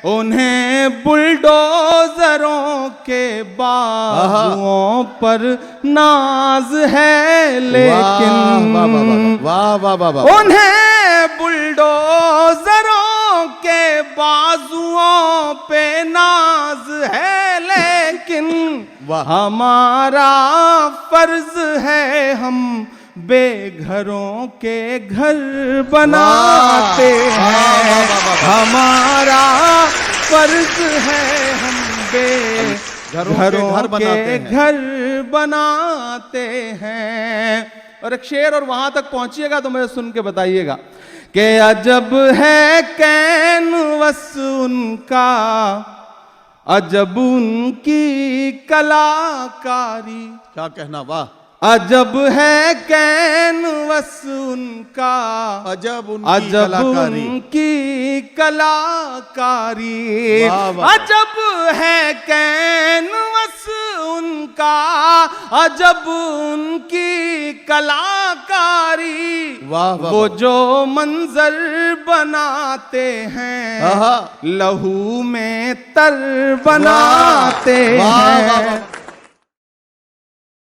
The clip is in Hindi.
उन्हें बुलडोजरों के बाजुओं पर नाज है, लेकिन वाह वाह वाह वाह, उन्हें बुलडोजरों के बाजुओं पे नाज है, लेकिन हमारा फर्ज है हम बेघरों के घर बनाते हैं। हमारा फर्ज है हम बेघरों के घर बनाते हैं। और एक शेर और वहां तक पहुंचिएगा तो मुझे सुन के बताइएगा कि अजब है कैनवस उनका, अजब उनकी कलाकारी। क्या कहना, वाह। अजब है कैनवस उनका, अजब उनकी कलाकारी। अजब है कैनवस उनका, अजब उनकी कलाकारी। वो जो मंजर बनाते हैं लहू में तर बनाते हैं।